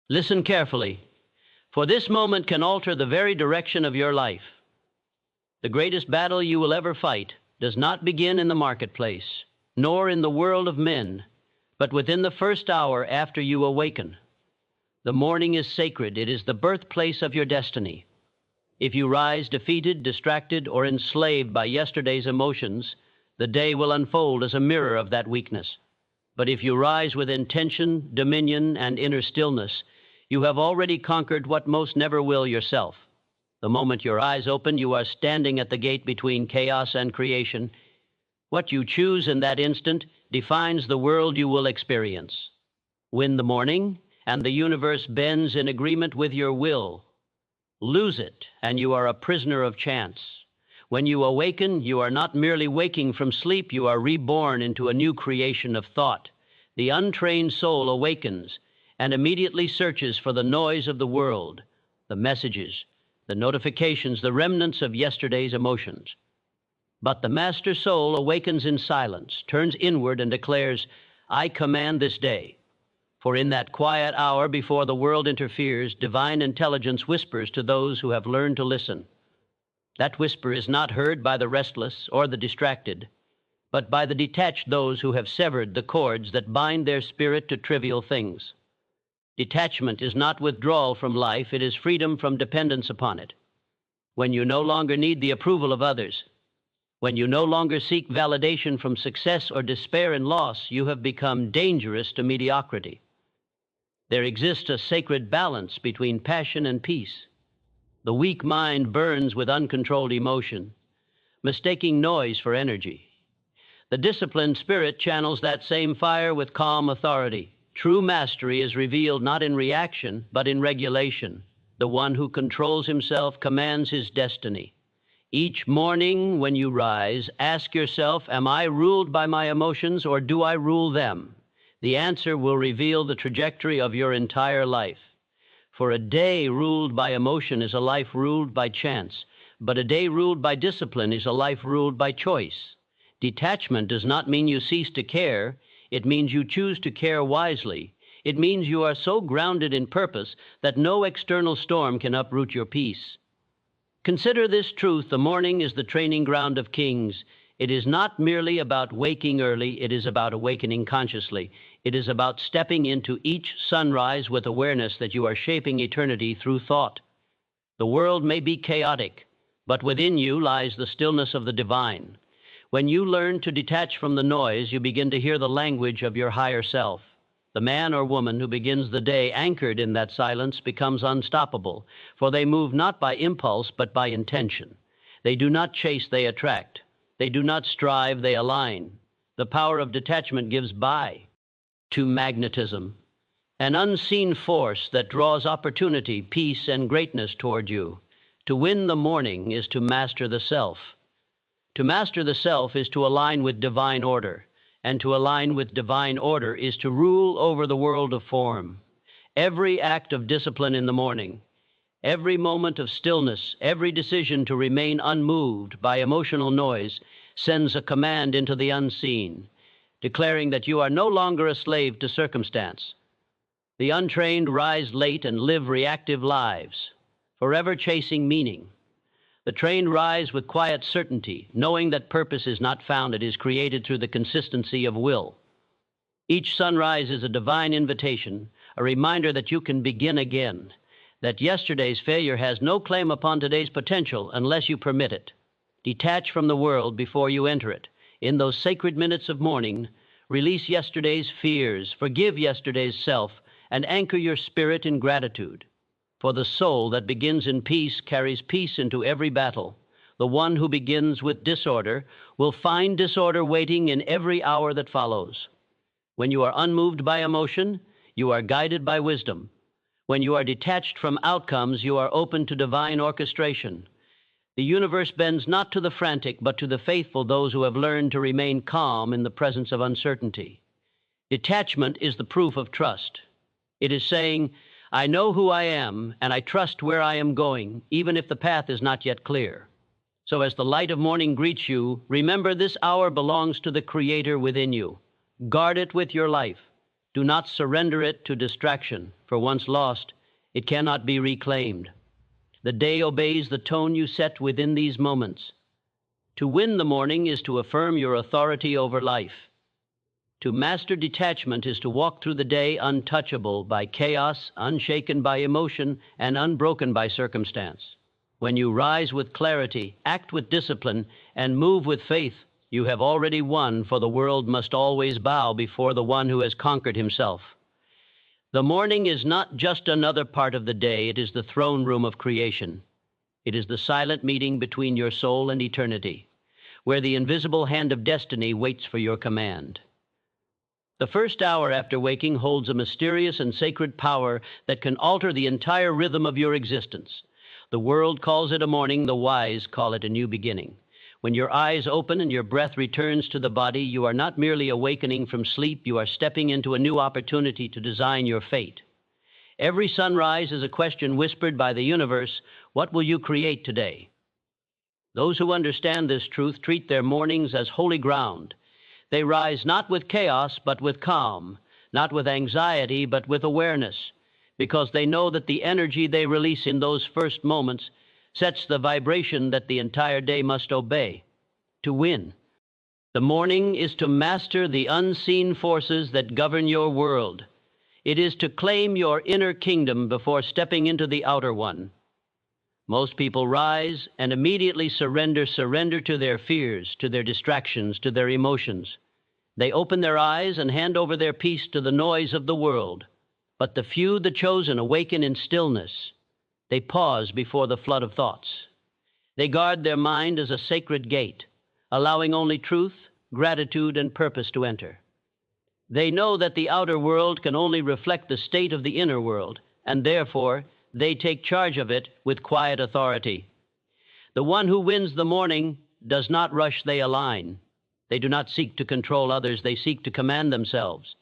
Listen carefully, for this moment can alter the very direction of your life. The greatest battle you will ever fight does not begin in the marketplace, nor in the world of men, but within the first hour after you awaken. The morning is sacred. It is the birthplace of your destiny. If you rise defeated, distracted, or enslaved by yesterday's emotions, the day will unfold as a mirror of that weakness. But if you rise with intention, dominion, and inner stillness, you have already conquered what most never will yourself. The moment your eyes open, you are standing at the gate between chaos and creation. What you choose in that instant defines the world you will experience. Win the morning, and the universe bends in agreement with your will. Lose it, and you are a prisoner of chance. When you awaken, you are not merely waking from sleep, you are reborn into a new creation of thought. The untrained soul awakens and immediately searches for the noise of the world, the messages, the notifications, the remnants of yesterday's emotions. But the master soul awakens in silence, turns inward, and declares, "I command this day." For in that quiet hour before the world interferes, divine intelligence whispers to those who have learned to listen. That whisper is not heard by the restless or the distracted, but by the detached, those who have severed the cords that bind their spirit to trivial things. Detachment is not withdrawal from life, it is freedom from dependence upon it. When you no longer need the approval of others, when you no longer seek validation from success or despair in loss, you have become dangerous to mediocrity. There exists a sacred balance between passion and peace. The weak mind burns with uncontrolled emotion, mistaking noise for energy. The disciplined spirit channels that same fire with calm authority. True mastery is revealed not in reaction, but in regulation. The one who controls himself commands his destiny. Each morning when you rise, ask yourself, am I ruled by my emotions or do I rule them? The answer will reveal the trajectory of your entire life. For a day ruled by emotion is a life ruled by chance, but a day ruled by discipline is a life ruled by choice. Detachment does not mean you cease to care. It means you choose to care wisely. It means you are so grounded in purpose that no external storm can uproot your peace. Consider this truth: the morning is the training ground of kings. It is not merely about waking early, it is about awakening consciously. It is about stepping into each sunrise with awareness that you are shaping eternity through thought. The world may be chaotic, but within you lies the stillness of the divine. When you learn to detach from the noise, you begin to hear the language of your higher self. The man or woman who begins the day anchored in that silence becomes unstoppable, for they move not by impulse, but by intention. They do not chase, they attract. They do not strive, they align. The power of detachment gives by to magnetism, an unseen force that draws opportunity, peace, and greatness toward you. To win the morning is to master the self. To master the self is to align with divine order, and to align with divine order is to rule over the world of form. Every act of discipline in the morning, every moment of stillness, every decision to remain unmoved by emotional noise sends a command into the unseen, declaring that you are no longer a slave to circumstance. The untrained rise late and live reactive lives, forever chasing meaning. The trained rise with quiet certainty, knowing that purpose is not found, it is created through the consistency of will. Each sunrise is a divine invitation, a reminder that you can begin again, that yesterday's failure has no claim upon today's potential unless you permit it. Detach from the world before you enter it. In those sacred minutes of morning, release yesterday's fears, forgive yesterday's self, and anchor your spirit in gratitude. For the soul that begins in peace carries peace into every battle. The one who begins with disorder will find disorder waiting in every hour that follows. When you are unmoved by emotion, you are guided by wisdom. When you are detached from outcomes, you are open to divine orchestration. The universe bends not to the frantic, but to the faithful, those who have learned to remain calm in the presence of uncertainty. Detachment is the proof of trust. It is saying, I know who I am, and I trust where I am going, even if the path is not yet clear. So as the light of morning greets you, remember this hour belongs to the Creator within you. Guard it with your life. Do not surrender it to distraction, for once lost, it cannot be reclaimed. The day obeys the tone you set within these moments. To win the morning is to affirm your authority over life. To master detachment is to walk through the day untouchable by chaos, unshaken by emotion, and unbroken by circumstance. When you rise with clarity, act with discipline, and move with faith, you have already won, for the world must always bow before the one who has conquered himself. The morning is not just another part of the day, it is the throne room of creation. It is the silent meeting between your soul and eternity, where the invisible hand of destiny waits for your command. The first hour after waking holds a mysterious and sacred power that can alter the entire rhythm of your existence. The world calls it a morning, the wise call it a new beginning. When your eyes open and your breath returns to the body, you are not merely awakening from sleep, you are stepping into a new opportunity to design your fate. Every sunrise is a question whispered by the universe: what will you create today? Those who understand this truth treat their mornings as holy ground. They rise not with chaos, but with calm, not with anxiety, but with awareness, because they know that the energy they release in those first moments sets the vibration that the entire day must obey. To win, the morning is to master the unseen forces that govern your world. It is to claim your inner kingdom before stepping into the outer one. Most people rise and immediately surrender to their fears, to their distractions, to their emotions. They open their eyes and hand over their peace to the noise of the world. But the few, the chosen, awaken in stillness. They pause before the flood of thoughts. They guard their mind as a sacred gate, allowing only truth, gratitude, and purpose to enter. They know that the outer world can only reflect the state of the inner world, and therefore they take charge of it with quiet authority. The one who wins the morning does not rush, they align. They do not seek to control others, they seek to command themselves.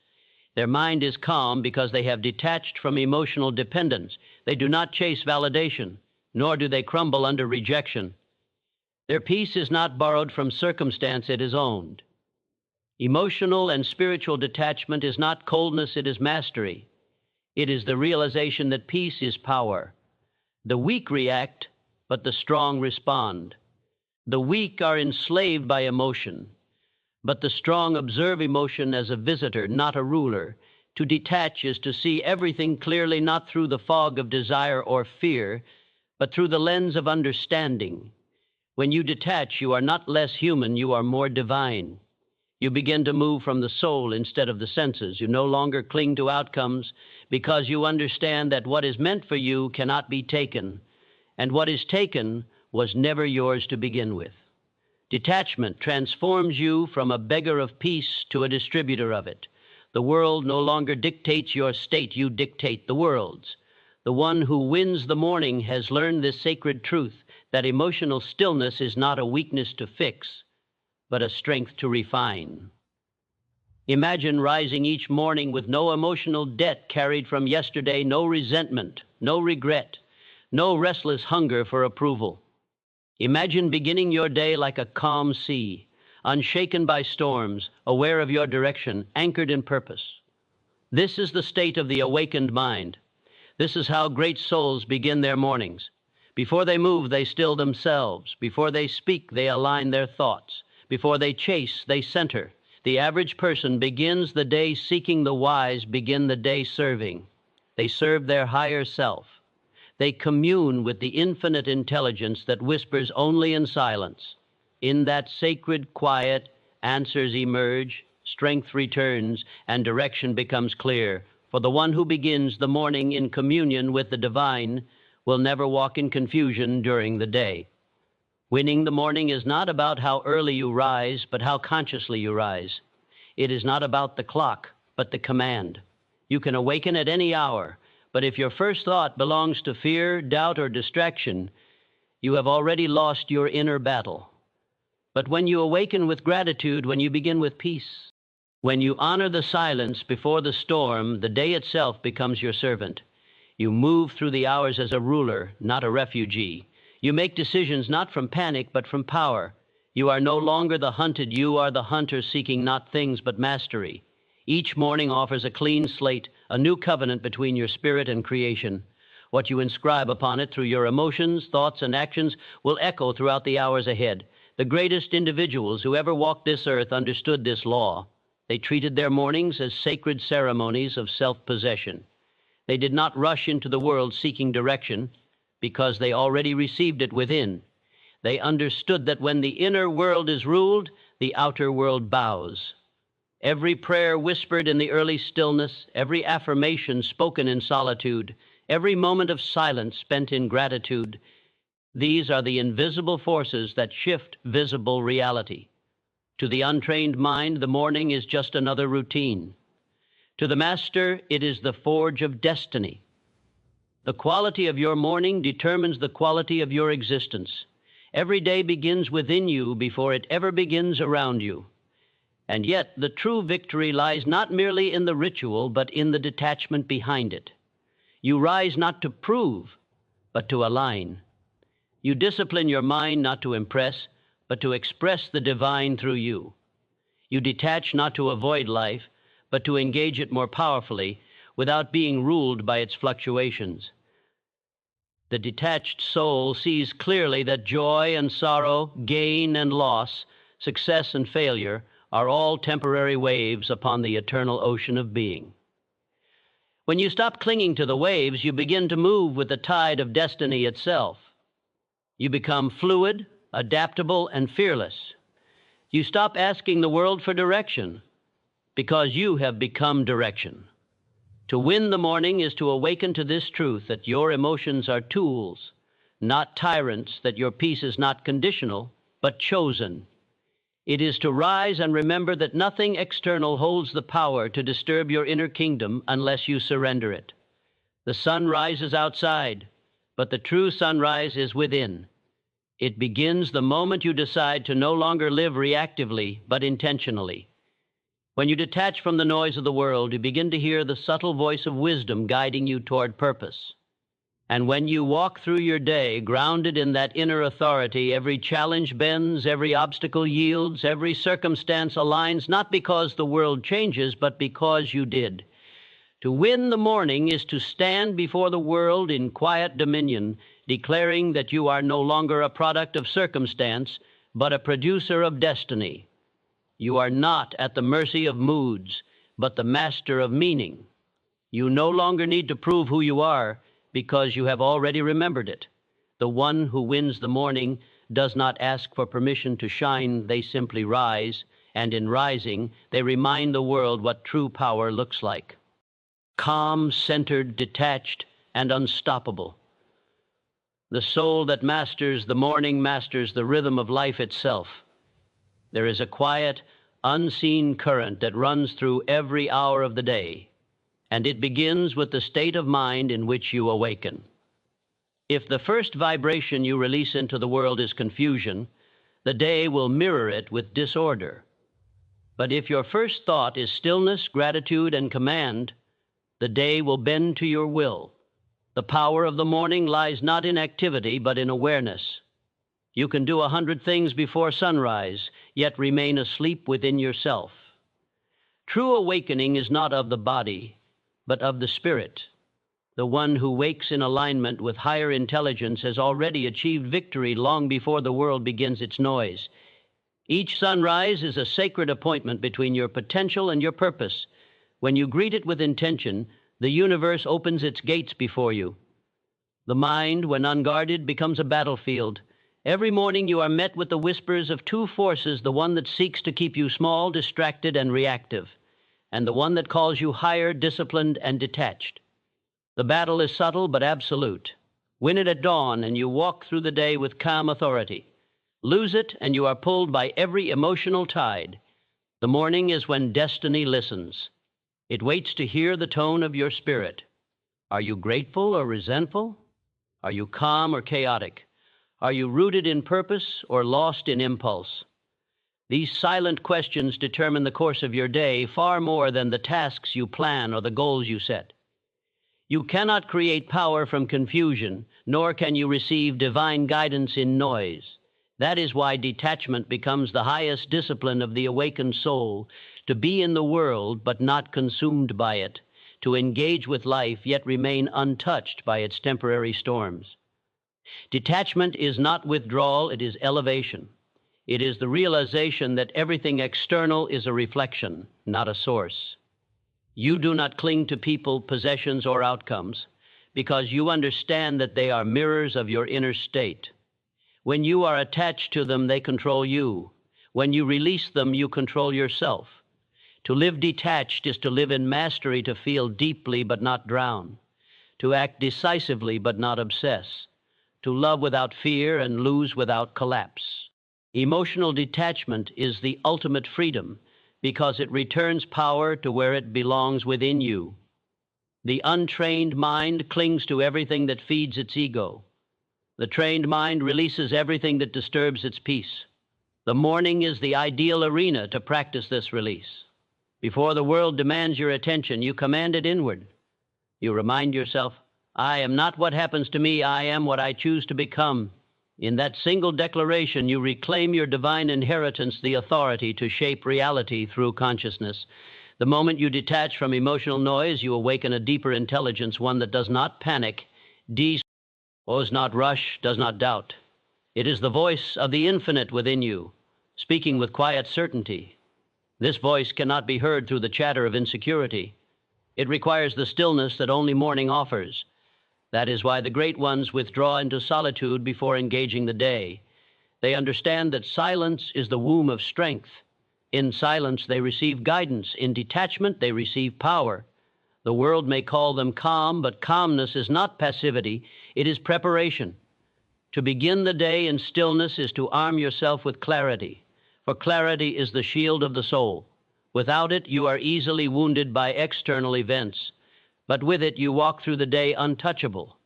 Their mind is calm because they have detached from emotional dependence. They do not chase validation, nor do they crumble under rejection. Their peace is not borrowed from circumstance, it is owned. Emotional and spiritual detachment is not coldness, it is mastery. It is the realization that peace is power. The weak react, but the strong respond. The weak are enslaved by emotion, but the strong observe emotion as a visitor, not a ruler. To detach is to see everything clearly, not through the fog of desire or fear, but through the lens of understanding. When you detach, you are not less human, you are more divine. You begin to move from the soul instead of the senses. You no longer cling to outcomes because you understand that what is meant for you cannot be taken, and what is taken was never yours to begin with. Detachment transforms you from a beggar of peace to a distributor of it. The world no longer dictates your state, you dictate the world's. The one who wins the morning has learned this sacred truth, that emotional stillness is not a weakness to fix, but a strength to refine. Imagine rising each morning with no emotional debt carried from yesterday, no resentment, no regret, no restless hunger for approval. Imagine beginning your day like a calm sea, unshaken by storms, aware of your direction, anchored in purpose. This is the state of the awakened mind. This is how great souls begin their mornings. Before they move, they still themselves. Before they speak, they align their thoughts. Before they chase, they center. The average person begins the day seeking, the wise begin the day serving. They serve their higher self. They commune with the infinite intelligence that whispers only in silence. In that sacred quiet, answers emerge, strength returns, and direction becomes clear. For the one who begins the morning in communion with the divine will never walk in confusion during the day. Winning the morning is not about how early you rise, but how consciously you rise. It is not about the clock, but the command. You can awaken at any hour, but if your first thought belongs to fear, doubt, or distraction, you have already lost your inner battle. But when you awaken with gratitude, when you begin with peace, when you honor the silence before the storm, the day itself becomes your servant. You move through the hours as a ruler, not a refugee. You make decisions not from panic, but from power. You are no longer the hunted, you are the hunter, seeking not things but mastery. Each morning offers a clean slate, a new covenant between your spirit and creation. What you inscribe upon it through your emotions, thoughts, and actions will echo throughout the hours ahead. The greatest individuals who ever walked this earth understood this law. They treated their mornings as sacred ceremonies of self-possession. They did not rush into the world seeking direction because they already received it within. They understood that when the inner world is ruled, the outer world bows. Every prayer whispered in the early stillness, every affirmation spoken in solitude, every moment of silence spent in gratitude, these are the invisible forces that shift visible reality. To the untrained mind, the morning is just another routine. To the master, it is the forge of destiny. The quality of your morning determines the quality of your existence. Every day begins within you before it ever begins around you. And yet, the true victory lies not merely in the ritual, but in the detachment behind it. You rise not to prove, but to align. You discipline your mind not to impress, but to express the divine through you. You detach not to avoid life, but to engage it more powerfully without being ruled by its fluctuations. The detached soul sees clearly that joy and sorrow, gain and loss, success and failure are all temporary waves upon the eternal ocean of being. When you stop clinging to the waves, you begin to move with the tide of destiny itself. You become fluid, adaptable, and fearless. You stop asking the world for direction because you have become direction. To win the morning is to awaken to this truth that your emotions are tools, not tyrants, that your peace is not conditional, but chosen. It is to rise and remember that nothing external holds the power to disturb your inner kingdom unless you surrender it. The sun rises outside, but the true sunrise is within. It begins the moment you decide to no longer live reactively, but intentionally. When you detach from the noise of the world, you begin to hear the subtle voice of wisdom guiding you toward purpose. And when you walk through your day, grounded in that inner authority, every challenge bends, every obstacle yields, every circumstance aligns, not because the world changes, but because you did. To win the morning is to stand before the world in quiet dominion, declaring that you are no longer a product of circumstance, but a producer of destiny. You are not at the mercy of moods, but the master of meaning. You no longer need to prove who you are, because you have already remembered it. The one who wins the morning does not ask for permission to shine, they simply rise, and in rising, they remind the world what true power looks like. Calm, centered, detached, and unstoppable. The soul that masters the morning masters the rhythm of life itself. There is a quiet, unseen current that runs through every hour of the day, and it begins with the state of mind in which you awaken. If the first vibration you release into the world is confusion, the day will mirror it with disorder. But if your first thought is stillness, gratitude, and command, the day will bend to your will. The power of the morning lies not in activity, but in awareness. You can do 100 things before sunrise, yet remain asleep within yourself. True awakening is not of the body, but of the spirit. The one who wakes in alignment with higher intelligence has already achieved victory long before the world begins its noise. Each sunrise is a sacred appointment between your potential and your purpose. When you greet it with intention, the universe opens its gates before you. The mind, when unguarded, becomes a battlefield. Every morning you are met with the whispers of two forces, the one that seeks to keep you small, distracted, and reactive, and the one that calls you higher, disciplined, and detached. The battle is subtle but absolute. Win it at dawn, and you walk through the day with calm authority. Lose it, and you are pulled by every emotional tide. The morning is when destiny listens. It waits to hear the tone of your spirit. Are you grateful or resentful? Are you calm or chaotic? Are you rooted in purpose or lost in impulse? These silent questions determine the course of your day far more than the tasks you plan or the goals you set. You cannot create power from confusion, nor can you receive divine guidance in noise. That is why detachment becomes the highest discipline of the awakened soul, to be in the world but not consumed by it, to engage with life yet remain untouched by its temporary storms. Detachment is not withdrawal, it is elevation. It is the realization that everything external is a reflection, not a source. You do not cling to people, possessions, or outcomes because you understand that they are mirrors of your inner state. When you are attached to them, they control you. When you release them, you control yourself. To live detached is to live in mastery, to feel deeply but not drown, to act decisively but not obsess, to love without fear and lose without collapse. Emotional detachment is the ultimate freedom because it returns power to where it belongs within you. The untrained mind clings to everything that feeds its ego. The trained mind releases everything that disturbs its peace. The morning is the ideal arena to practice this release. Before the world demands your attention, you command it inward. You remind yourself, I am not what happens to me, I am what I choose to become. In that single declaration, you reclaim your divine inheritance, the authority to shape reality through consciousness. The moment you detach from emotional noise, you awaken a deeper intelligence, one that does not panic, does not rush, does not doubt. It is the voice of the infinite within you, speaking with quiet certainty. This voice cannot be heard through the chatter of insecurity. It requires the stillness that only morning offers. That is why the great ones withdraw into solitude before engaging the day. They understand that silence is the womb of strength. In silence, they receive guidance. In detachment, they receive power. The world may call them calm, but calmness is not passivity, it is preparation. To begin the day in stillness is to arm yourself with clarity, for clarity is the shield of the soul. Without it, you are easily wounded by external events, but with it, you walk through the day untouchable,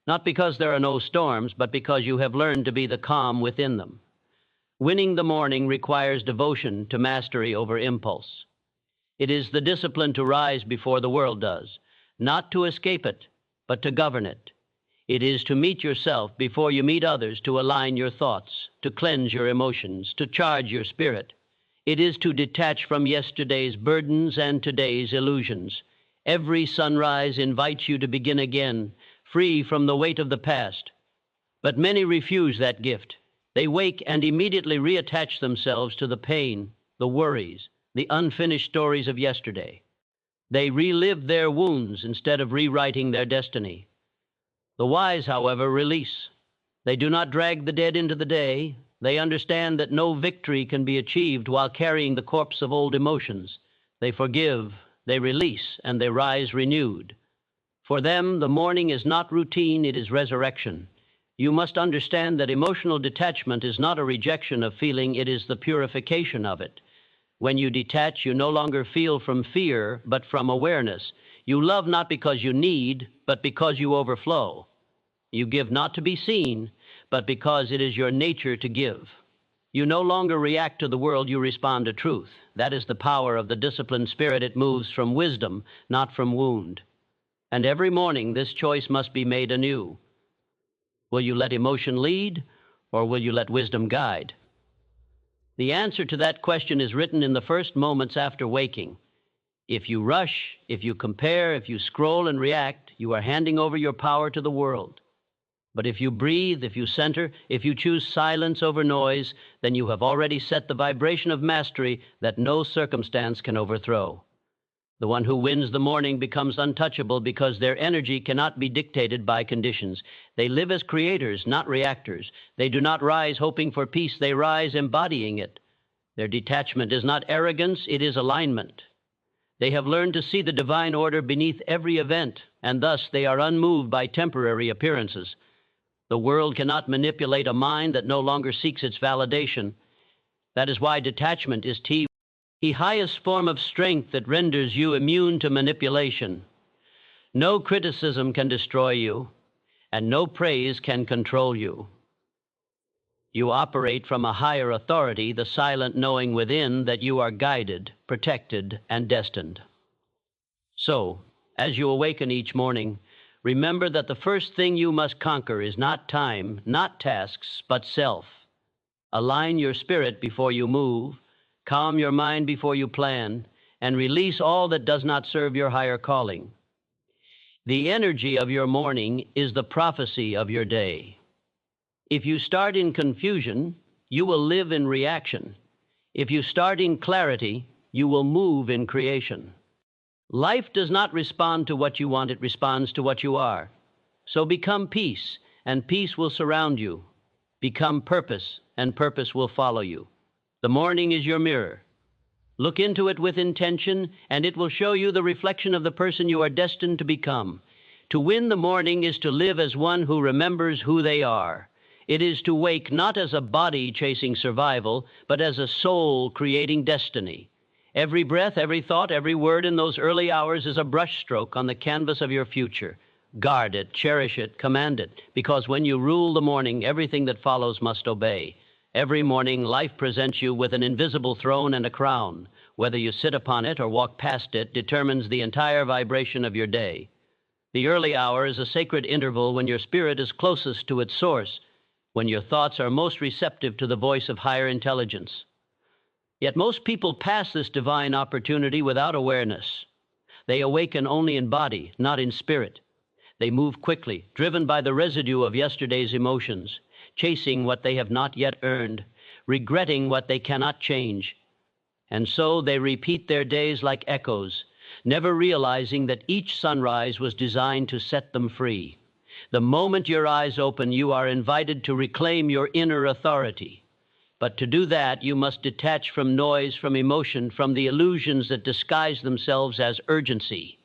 not because there are no storms, but because you have learned to be the calm within them. Winning the morning requires devotion to mastery over impulse. It is the discipline to rise before the world does, not to escape it, but to govern it. It is to meet yourself before you meet others, to align your thoughts, to cleanse your emotions, to charge your spirit. It is to detach from yesterday's burdens and today's illusions. Every sunrise invites you to begin again, free from the weight of the past. But many refuse that gift. They wake and immediately reattach themselves to the pain, the worries, the unfinished stories of yesterday. They relive their wounds instead of rewriting their destiny. The wise, however, release. They do not drag the dead into the day. They understand that no victory can be achieved while carrying the corpse of old emotions. They forgive, they release, and they rise renewed. For them, the morning is not routine, it is resurrection. You must understand that emotional detachment is not a rejection of feeling, it is the purification of it. When you detach, you no longer feel from fear, but from awareness. You love not because you need, but because you overflow. You give not to be seen, but because it is your nature to give. You no longer react to the world, you respond to truth. That is the power of the disciplined spirit. It moves from wisdom, not from wound. And every morning, this choice must be made anew. Will you let emotion lead, or will you let wisdom guide? The answer to that question is written in the first moments after waking. If you rush, if you compare, if you scroll and react, you are handing over your power to the world. But if you breathe, if you center, if you choose silence over noise, then you have already set the vibration of mastery that no circumstance can overthrow. The one who wins the morning becomes untouchable because their energy cannot be dictated by conditions. They live as creators, not reactors. They do not rise hoping for peace, they rise embodying it. Their detachment is not arrogance, it is alignment. They have learned to see the divine order beneath every event, and thus they are unmoved by temporary appearances. The world cannot manipulate a mind that no longer seeks its validation. That is why detachment is the highest form of strength that renders you immune to manipulation. No criticism can destroy you, and no praise can control you. You operate from a higher authority, the silent knowing within that you are guided, protected, and destined. So, as you awaken each morning, remember that the first thing you must conquer is not time, not tasks, but self. Align your spirit before you move, calm your mind before you plan, and release all that does not serve your higher calling. The energy of your morning is the prophecy of your day. If you start in confusion, you will live in reaction. If you start in clarity, you will move in creation. Life does not respond to what you want, it responds to what you are. So become peace, and peace will surround you. Become purpose, and purpose will follow you. The morning is your mirror. Look into it with intention, and it will show you the reflection of the person you are destined to become. To win the morning is to live as one who remembers who they are. It is to wake not as a body chasing survival, but as a soul creating destiny. Every breath, every thought, every word in those early hours is a brushstroke on the canvas of your future. Guard it, cherish it, command it, because when you rule the morning, everything that follows must obey. Every morning, life presents you with an invisible throne and a crown. Whether you sit upon it or walk past it determines the entire vibration of your day. The early hour is a sacred interval when your spirit is closest to its source, when your thoughts are most receptive to the voice of higher intelligence. Yet most people pass this divine opportunity without awareness. They awaken only in body, not in spirit. They move quickly, driven by the residue of yesterday's emotions, chasing what they have not yet earned, regretting what they cannot change. And so they repeat their days like echoes, never realizing that each sunrise was designed to set them free. The moment your eyes open, you are invited to reclaim your inner authority. But to do that, you must detach from noise, from emotion, from the illusions that disguise themselves as urgency.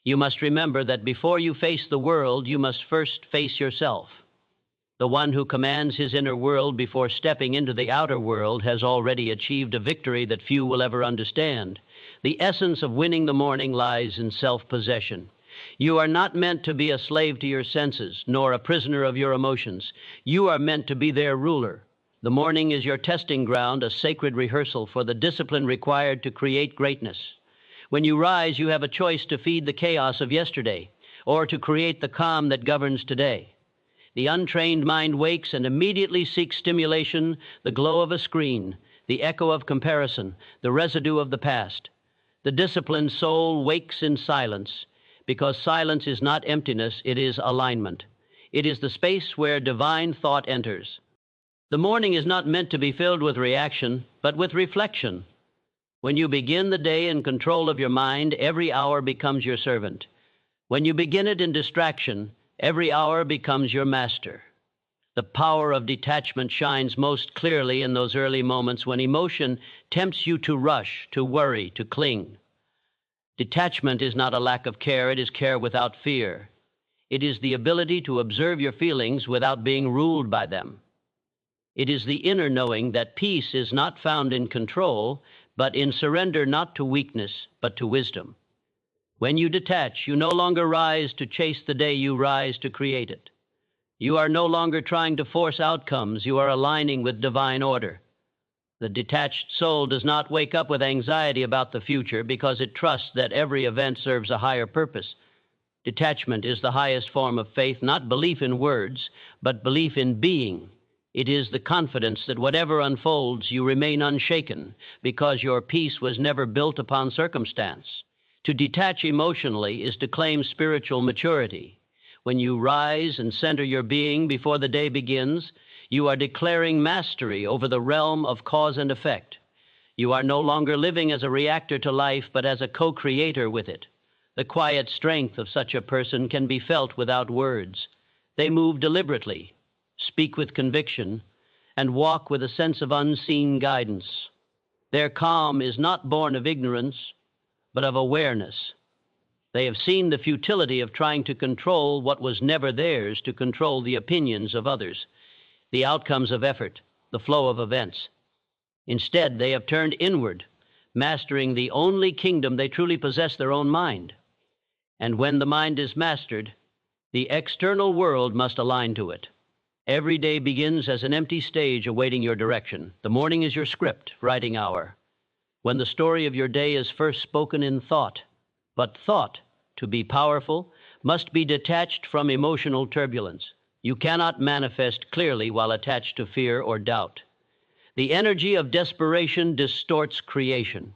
You must remember that before you face the world, you must first face yourself. The one who commands his inner world before stepping into the outer world has already achieved a victory that few will ever understand. The essence of winning the morning lies in self-possession. You are not meant to be a slave to your senses, nor a prisoner of your emotions. You are meant to be their ruler. The morning is your testing ground, a sacred rehearsal for the discipline required to create greatness. When you rise, you have a choice to feed the chaos of yesterday or to create the calm that governs today. The untrained mind wakes and immediately seeks stimulation, the glow of a screen, the echo of comparison, the residue of the past. The disciplined soul wakes in silence, because silence is not emptiness, it is alignment. It is the space where divine thought enters. The morning is not meant to be filled with reaction, but with reflection. When you begin the day in control of your mind, every hour becomes your servant. When you begin it in distraction, every hour becomes your master. The power of detachment shines most clearly in those early moments when emotion tempts you to rush, to worry, to cling. Detachment is not a lack of care, it is care without fear. It is the ability to observe your feelings without being ruled by them. It is the inner knowing that peace is not found in control, but in surrender not to weakness, but to wisdom. When you detach, you no longer rise to chase the day, you rise to create it. You are no longer trying to force outcomes, you are aligning with divine order. The detached soul does not wake up with anxiety about the future because it trusts that every event serves a higher purpose. Detachment is the highest form of faith, not belief in words, but belief in being. It is the confidence that whatever unfolds, you remain unshaken because your peace was never built upon circumstance. To detach emotionally is to claim spiritual maturity. When you rise and center your being before the day begins, you are declaring mastery over the realm of cause and effect. You are no longer living as a reactor to life, but as a co-creator with it. The quiet strength of such a person can be felt without words. They move deliberately, speak with conviction, and walk with a sense of unseen guidance. Their calm is not born of ignorance, but of awareness. They have seen the futility of trying to control what was never theirs, to control the opinions of others, the outcomes of effort, the flow of events. Instead, they have turned inward, mastering the only kingdom they truly possess, their own mind. And when the mind is mastered, the external world must align to it. Every day begins as an empty stage awaiting your direction. The morning is your script, writing hour, when the story of your day is first spoken in thought. But thought, to be powerful, must be detached from emotional turbulence. You cannot manifest clearly while attached to fear or doubt. The energy of desperation distorts creation.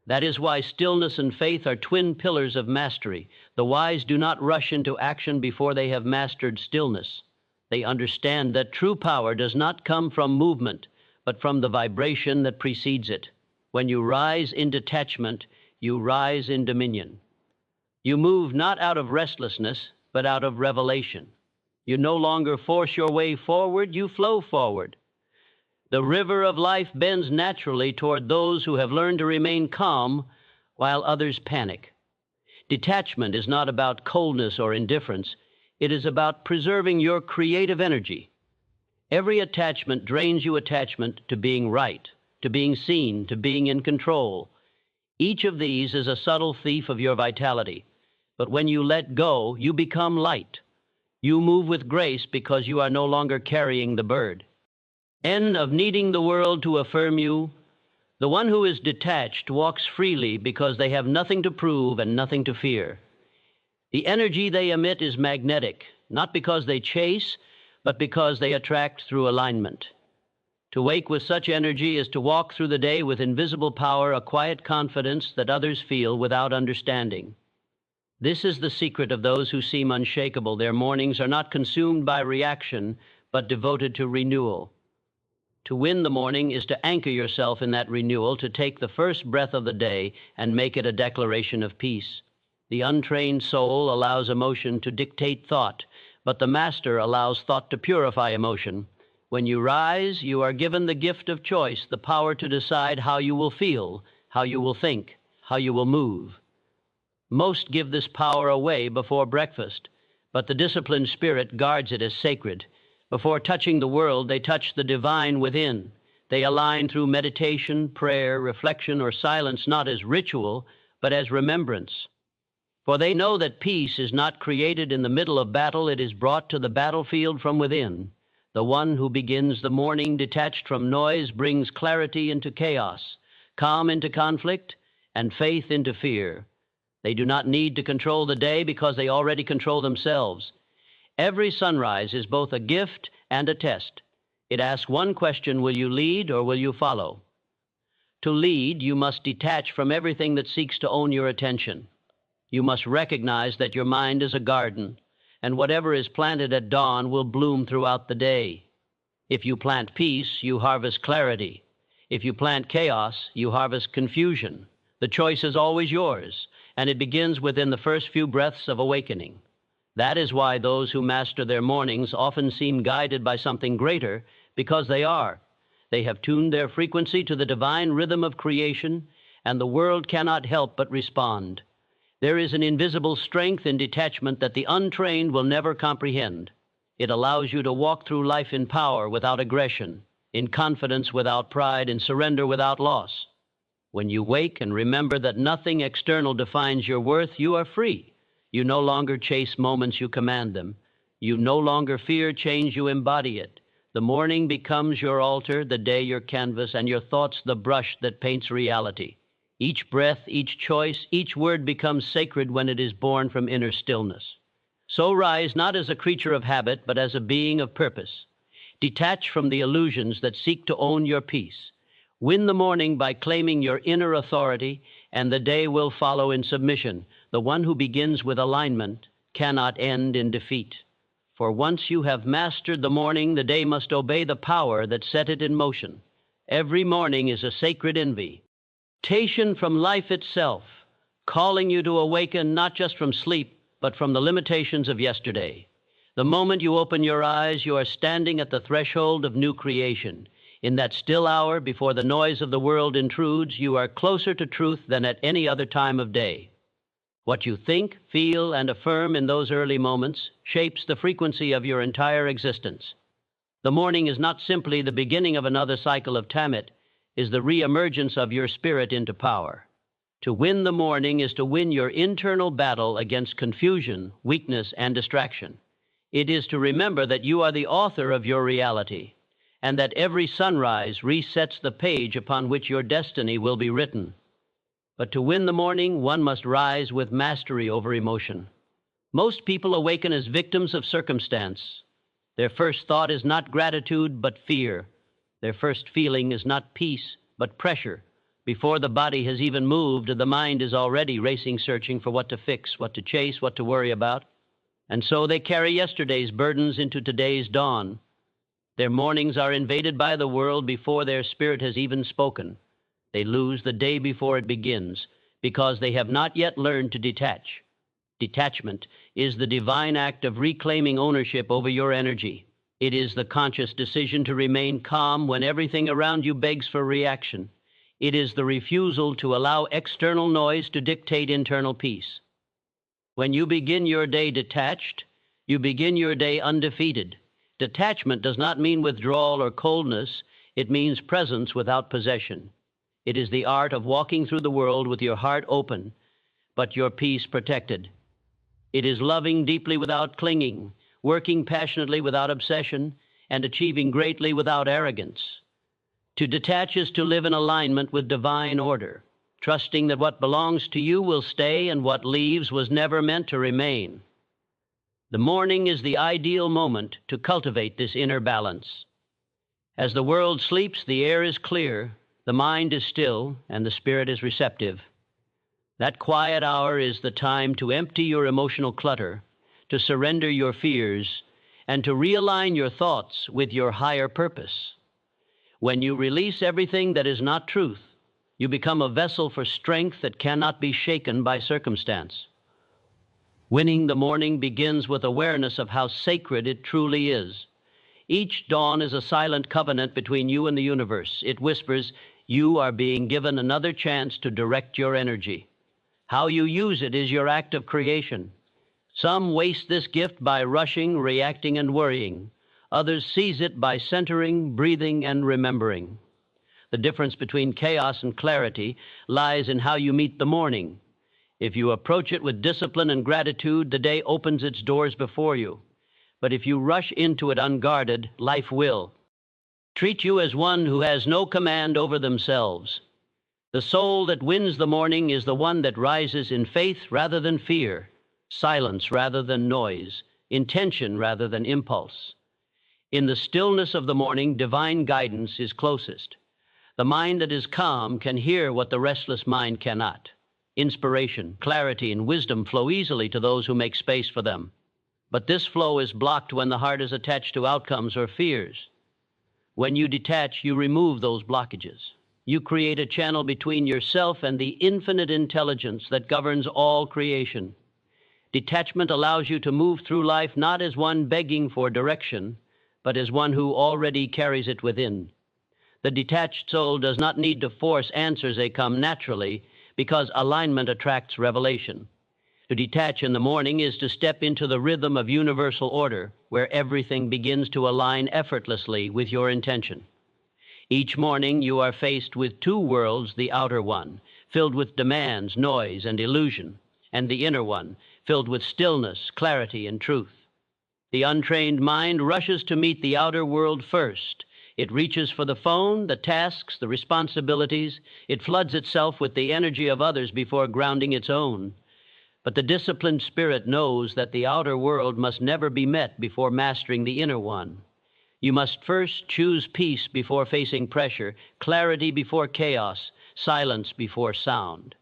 That is why stillness and faith are twin pillars of mastery. The wise do not rush into action before they have mastered stillness. They understand that true power does not come from movement, but from the vibration that precedes it. When you rise in detachment, you rise in dominion. You move not out of restlessness, but out of revelation. You no longer force your way forward, you flow forward. The river of life bends naturally toward those who have learned to remain calm while others panic. Detachment is not about coldness or indifference. It is about preserving your creative energy. Every attachment drains you attachment to being right, to being seen, to being in control. Each of these is a subtle thief of your vitality. But when you let go, you become light. You move with grace because you are no longer carrying the burden. End of needing the world to affirm you. The one who is detached walks freely because they have nothing to prove and nothing to fear. The energy they emit is magnetic, not because they chase, but because they attract through alignment. To wake with such energy is to walk through the day with invisible power, a quiet confidence that others feel without understanding. This is the secret of those who seem unshakable. Their mornings are not consumed by reaction, but devoted to renewal. To win the morning is to anchor yourself in that renewal, to take the first breath of the day and make it a declaration of peace. The untrained soul allows emotion to dictate thought, but the master allows thought to purify emotion. When you rise, you are given the gift of choice, the power to decide how you will feel, how you will think, how you will move. Most give this power away before breakfast, but the disciplined spirit guards it as sacred. Before touching the world, they touch the divine within. They align through meditation, prayer, reflection, or silence, not as ritual, but as remembrance. For they know that peace is not created in the middle of battle, it is brought to the battlefield from within. The one who begins the morning detached from noise brings clarity into chaos, calm into conflict, and faith into fear. They do not need to control the day because they already control themselves. Every sunrise is both a gift and a test. It asks one question: will you lead or will you follow? To lead, you must detach from everything that seeks to own your attention. You must recognize that your mind is a garden, and whatever is planted at dawn will bloom throughout the day. If you plant peace, you harvest clarity. If you plant chaos, you harvest confusion. The choice is always yours, and it begins within the first few breaths of awakening. That is why those who master their mornings often seem guided by something greater, because they are. They have tuned their frequency to the divine rhythm of creation, and the world cannot help but respond. There is an invisible strength in detachment that the untrained will never comprehend. It allows you to walk through life in power without aggression, in confidence without pride, in surrender without loss. When you wake and remember that nothing external defines your worth, you are free. You no longer chase moments, you command them. You no longer fear change, you embody it. The morning becomes your altar, the day your canvas, and your thoughts the brush that paints reality. Each breath, each choice, each word becomes sacred when it is born from inner stillness. So rise not as a creature of habit, but as a being of purpose. Detach from the illusions that seek to own your peace. Win the morning by claiming your inner authority, and the day will follow in submission. The one who begins with alignment cannot end in defeat. For once you have mastered the morning, the day must obey the power that set it in motion. Every morning is a sacred envy. Invitation from life itself, calling you to awaken not just from sleep, but from the limitations of yesterday. The moment you open your eyes, you are standing at the threshold of new creation. In that still hour before the noise of the world intrudes, you are closer to truth than at any other time of day. What you think, feel, and affirm in those early moments shapes the frequency of your entire existence. The morning is not simply the beginning of another cycle of Tamit, is the re-emergence of your spirit into power. To win the morning is to win your internal battle against confusion, weakness, and distraction. It is to remember that you are the author of your reality, and that every sunrise resets the page upon which your destiny will be written. But to win the morning, one must rise with mastery over emotion. Most people awaken as victims of circumstance. Their first thought is not gratitude, but fear. Their first feeling is not peace, but pressure. Before the body has even moved, the mind is already racing, searching for what to fix, what to chase, what to worry about. And so they carry yesterday's burdens into today's dawn. Their mornings are invaded by the world before their spirit has even spoken. They lose the day before it begins, because they have not yet learned to detach. Detachment is the divine act of reclaiming ownership over your energy. It is the conscious decision to remain calm when everything around you begs for reaction. It is the refusal to allow external noise to dictate internal peace. When you begin your day detached, you begin your day undefeated. Detachment does not mean withdrawal or coldness. It means presence without possession. It is the art of walking through the world with your heart open, but your peace protected. It is loving deeply without clinging, working passionately without obsession, and achieving greatly without arrogance. To detach is to live in alignment with divine order, trusting that what belongs to you will stay and what leaves was never meant to remain. The morning is the ideal moment to cultivate this inner balance. As the world sleeps, the air is clear, the mind is still, and the spirit is receptive. That quiet hour is the time to empty your emotional clutter, to surrender your fears, and to realign your thoughts with your higher purpose. When you release everything that is not truth, you become a vessel for strength that cannot be shaken by circumstance. Winning the morning begins with awareness of how sacred it truly is. Each dawn is a silent covenant between you and the universe. It whispers, you are being given another chance to direct your energy. How you use it is your act of creation. Some waste this gift by rushing, reacting, and worrying. Others seize it by centering, breathing, and remembering. The difference between chaos and clarity lies in how you meet the morning. If you approach it with discipline and gratitude, the day opens its doors before you. But if you rush into it unguarded, life will treat you as one who has no command over themselves. The soul that wins the morning is the one that rises in faith rather than fear, silence rather than noise, intention rather than impulse. In the stillness of the morning, divine guidance is closest. The mind that is calm can hear what the restless mind cannot. Inspiration, clarity, and wisdom flow easily to those who make space for them. But this flow is blocked when the heart is attached to outcomes or fears. When you detach, you remove those blockages. You create a channel between yourself and the infinite intelligence that governs all creation. Detachment allows you to move through life not as one begging for direction, but as one who already carries it within. The detached soul does not need to force answers, they come naturally, because alignment attracts revelation. To detach in the morning is to step into the rhythm of universal order, where everything begins to align effortlessly with your intention. Each morning you are faced with two worlds, the outer one, filled with demands, noise, and illusion, and the inner one, filled with stillness, clarity, and truth. The untrained mind rushes to meet the outer world first. It reaches for the phone, the tasks, the responsibilities. It floods itself with the energy of others before grounding its own. But the disciplined spirit knows that the outer world must never be met before mastering the inner one. You must first choose peace before facing pressure, clarity before chaos, silence before sound.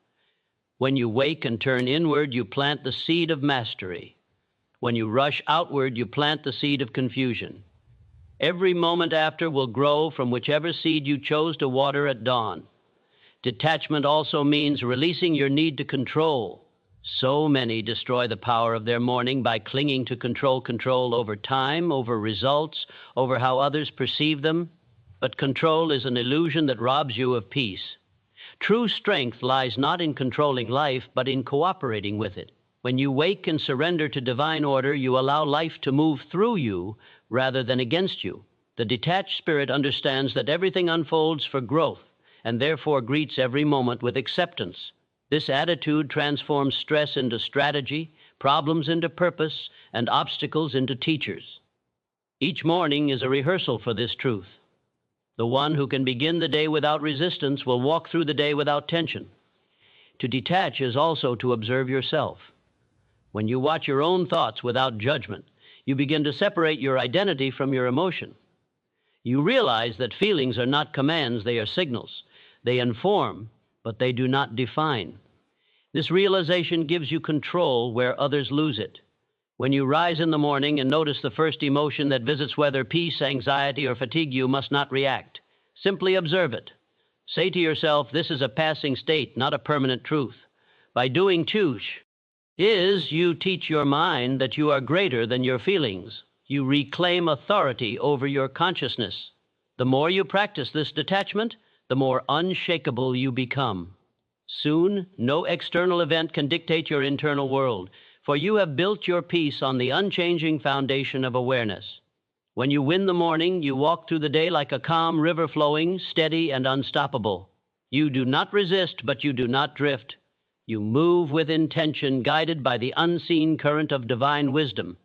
When you wake and turn inward, you plant the seed of mastery. When you rush outward, you plant the seed of confusion. Every moment after will grow from whichever seed you chose to water at dawn. Detachment also means releasing your need to control. So many destroy the power of their morning by clinging to control over time, over results, over how others perceive them. But control is an illusion that robs you of peace. True strength lies not in controlling life, but in cooperating with it. When you wake and surrender to divine order, you allow life to move through you rather than against you. The detached spirit understands that everything unfolds for growth and therefore greets every moment with acceptance. This attitude transforms stress into strategy, problems into purpose, and obstacles into teachers. Each morning is a rehearsal for this truth. The one who can begin the day without resistance will walk through the day without tension. To detach is also to observe yourself. When you watch your own thoughts without judgment, you begin to separate your identity from your emotion. You realize that feelings are not commands, they are signals. They inform, but they do not define. This realization gives you control where others lose it. When you rise in the morning and notice the first emotion that visits, whether peace, anxiety, or fatigue, you must not react. Simply observe it. Say to yourself, this is a passing state, not a permanent truth. By doing you teach your mind that you are greater than your feelings. You reclaim authority over your consciousness. The more you practice this detachment, the more unshakable you become. Soon, no external event can dictate your internal world, for you have built your peace on the unchanging foundation of awareness. When you win the morning, you walk through the day like a calm river flowing, steady and unstoppable. You do not resist, but you do not drift. You move with intention, guided by the unseen current of divine wisdom.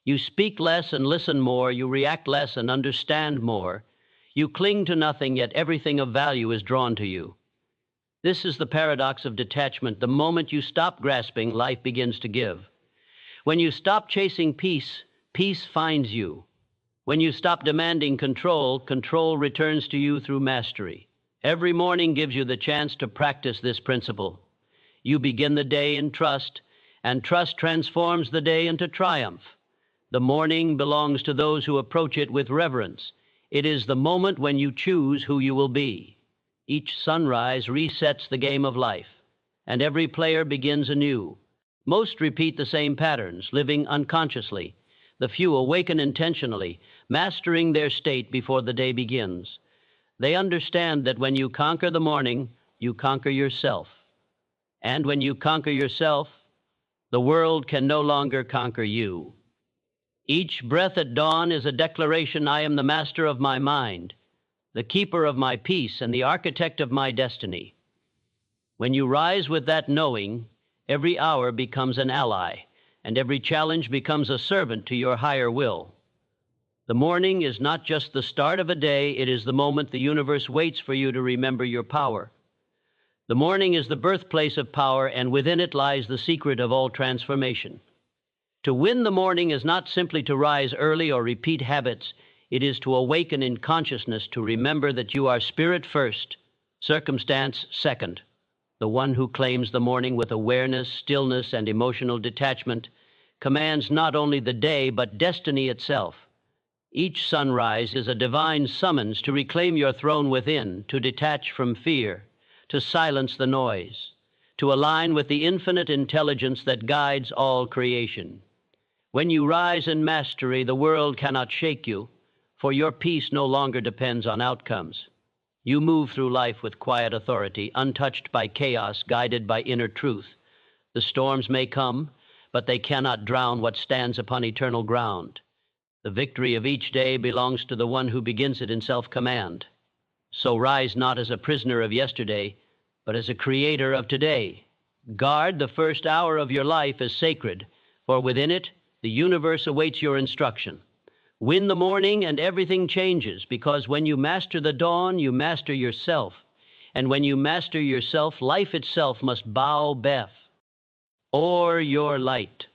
You speak less and listen more. You react less and understand more. You cling to nothing, yet everything of value is drawn to you. This is the paradox of detachment. The moment you stop grasping, life begins to give. When you stop chasing peace, peace finds you. When you stop demanding control, control returns to you through mastery. Every morning gives you the chance to practice this principle. You begin the day in trust, and trust transforms the day into triumph. The morning belongs to those who approach it with reverence. It is the moment when you choose who you will be. Each sunrise resets the game of life, and every player begins anew. Most repeat the same patterns, living unconsciously. The few awaken intentionally, mastering their state before the day begins. They understand that when you conquer the morning, you conquer yourself. And when you conquer yourself, the world can no longer conquer you. Each breath at dawn is a declaration: I am the master of my mind, the keeper of my peace, and the architect of my destiny. When you rise with that knowing, every hour becomes an ally, and every challenge becomes a servant to your higher will. The morning is not just the start of a day, it is the moment the universe waits for you to remember your power. The morning is the birthplace of power, and within it lies the secret of all transformation. To win the morning is not simply to rise early or repeat habits. It is to awaken in consciousness, to remember that you are spirit first, circumstance second. The one who claims the morning with awareness, stillness, and emotional detachment commands not only the day, but destiny itself. Each sunrise is a divine summons to reclaim your throne within, to detach from fear, to silence the noise, to align with the infinite intelligence that guides all creation. When you rise in mastery, the world cannot shake you, for your peace no longer depends on outcomes. You move through life with quiet authority, untouched by chaos, guided by inner truth. The storms may come, but they cannot drown what stands upon eternal ground. The victory of each day belongs to the one who begins it in self-command. So rise not as a prisoner of yesterday, but as a creator of today. Guard the first hour of your life as sacred, for within it, the universe awaits your instruction. Win the morning and everything changes, because when you master the dawn, you master yourself. And when you master yourself, life itself must bow before your light.